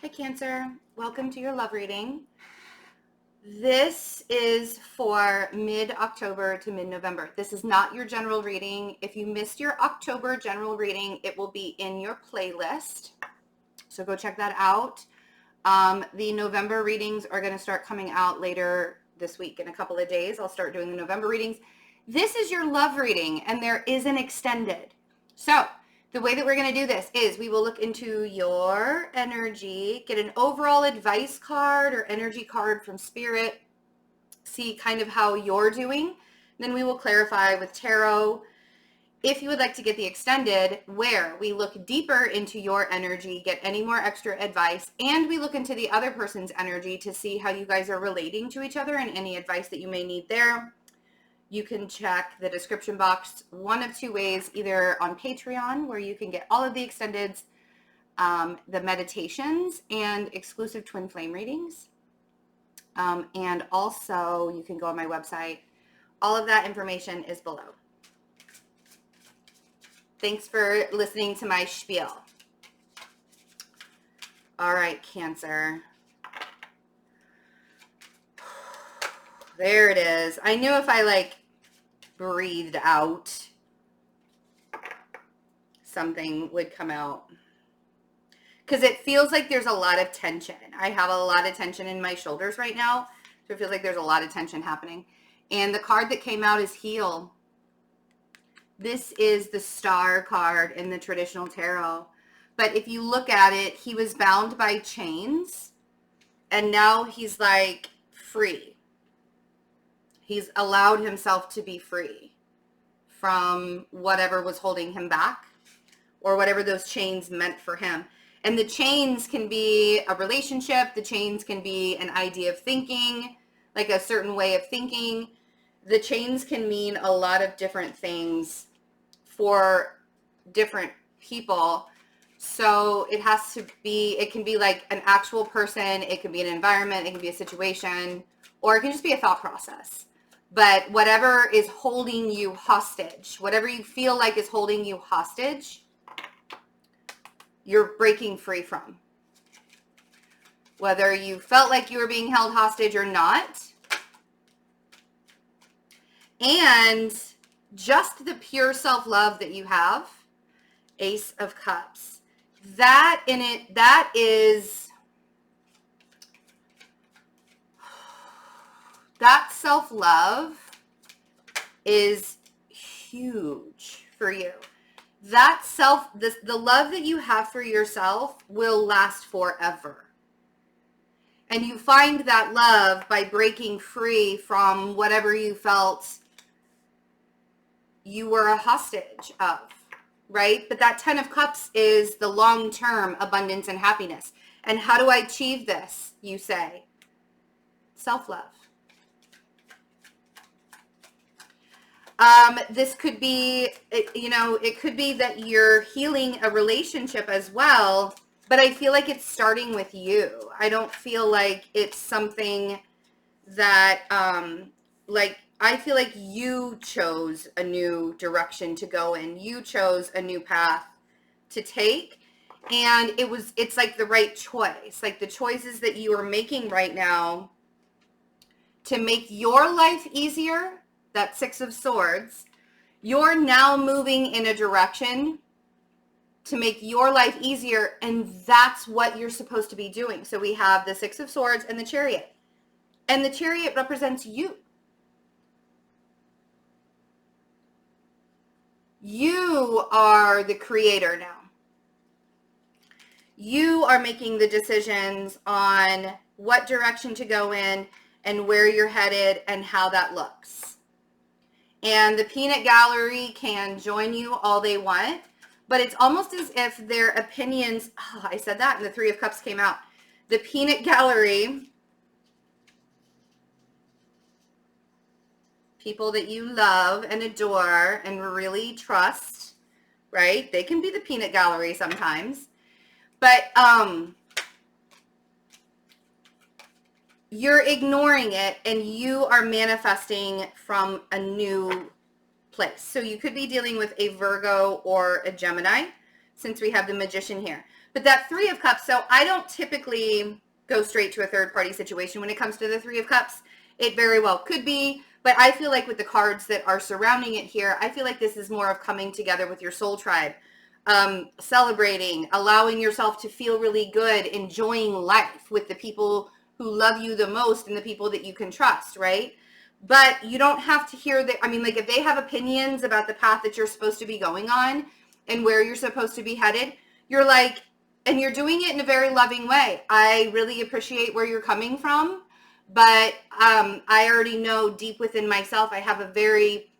Hi Cancer, welcome to your love reading. This is for mid-October to mid-November. This is not your general reading. If you missed your October general reading, it will be in your playlist. So go check that out. The November readings are going to start coming out later this week. In a couple of days, I'll start doing the November readings. This is your love reading, and there is an extended. So the way that we're going to do this is we will look into your energy, get an overall advice card or energy card from Spirit, see kind of how you're doing. Then we will clarify with tarot. If you would like to get the extended, where we look deeper into your energy, get any more extra advice, and we look into the other person's energy to see how you guys are relating to each other and any advice that you may need there. You can check the description box one of two ways, either on Patreon, where you can get all of the extendeds, the meditations, and exclusive twin flame readings. And also you can go on my website. All of that information is below. Thanks for listening to my spiel. All right, Cancer. There it is. I knew if I breathed out, something would come out. Because it feels like there's a lot of tension. I have a lot of tension in my shoulders right now. So it feels like there's a lot of tension happening. And the card that came out is Heal. This is the Star card in the traditional tarot. But if you look at it, he was bound by chains. And now he's like free. He's allowed himself to be free from whatever was holding him back or whatever those chains meant for him. And the chains can be a relationship. The chains can be an idea of thinking, like a certain way of thinking. The chains can mean a lot of different things for different people. So it has to be, it can be like an actual person. It can be an environment. It can be a situation, or it can just be a thought process. But whatever is holding you hostage, whatever you feel like is holding you hostage, you're breaking free from. Whether you felt like you were being held hostage or not. And just the pure self-love that you have, Ace of Cups. That in it, that is... that self-love is huge for you. That the love that you have for yourself will last forever. And you find that love by breaking free from whatever you felt you were a hostage of, right? But that 10 of Cups is the long-term abundance and happiness. And how do I achieve this, you say? Self-love. This could be, it could be that you're healing a relationship as well, but I feel like it's starting with you. I don't feel like it's something that, I feel like you chose a new direction to go in. You chose a new path to take, and it's like the right choice. Like the choices that you are making right now to make your life easier, that Six of Swords, you're now moving in a direction to make your life easier, and that's what you're supposed to be doing. So we have the Six of Swords and the Chariot. And the Chariot represents you. You are the creator now. You are making the decisions on what direction to go in and where you're headed and how that looks. And the peanut gallery can join you all they want, but it's almost as if their opinions, I said that and the Three of Cups came out. The peanut gallery, people that you love and adore and really trust, right? They can be the peanut gallery sometimes, but you're ignoring it and you are manifesting from a new place. So you could be dealing with a Virgo or a Gemini, since we have the Magician here. But that Three of Cups, so I don't typically go straight to a third party situation when it comes to the Three of Cups. It very well could be, but I feel like with the cards that are surrounding it here, I feel like this is more of coming together with your soul tribe, celebrating, allowing yourself to feel really good, enjoying life with the people who love you the most and the people that you can trust, right? But you don't have to hear that. I mean, like if they have opinions about the path that you're supposed to be going on and where you're supposed to be headed, you're like, and you're doing it in a very loving way. I really appreciate where you're coming from, but I already know deep within myself, I have a very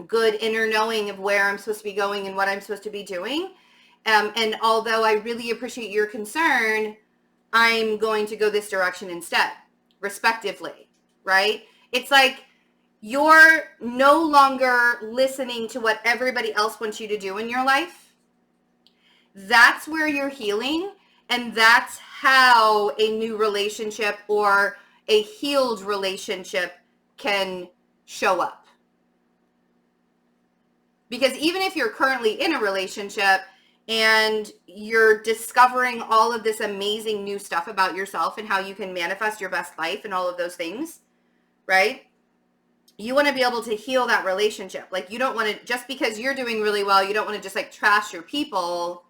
good inner knowing of where I'm supposed to be going and what I'm supposed to be doing. And although I really appreciate your concern, I'm going to go this direction instead, respectively, right? It's like you're no longer listening to what everybody else wants you to do in your life. That's where you're healing, and that's how a new relationship or a healed relationship can show up. Because even if you're currently in a relationship and you're discovering all of this amazing new stuff about yourself and how you can manifest your best life and all of those things, right? You want to be able to heal that relationship. Like you don't want to, just because you're doing really well, you don't want to just like trash your people.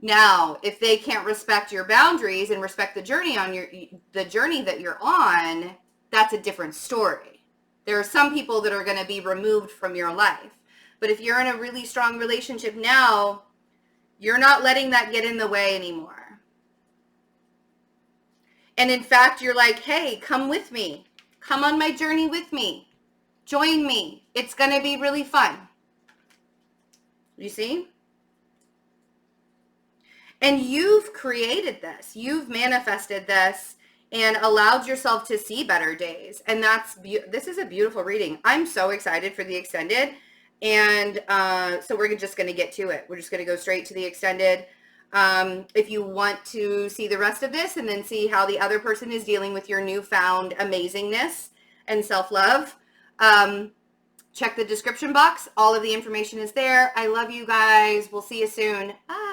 Now, if they can't respect your boundaries and respect the journey that you're on, that's a different story. There are some people that are going to be removed from your life. But if you're in a really strong relationship now, you're not letting that get in the way anymore. And in fact, you're like, hey, come with me. Come on my journey with me. Join me. It's going to be really fun. You see? And you've created this. You've manifested this and allowed yourself to see better days. And this is a beautiful reading. I'm so excited for the extended. And so we're just going to get to it. We're just going to go straight to the extended. If you want to see the rest of this and then see how the other person is dealing with your newfound amazingness and self-love, check the description box. All of the information is there. I love you guys. We'll see you soon. Bye.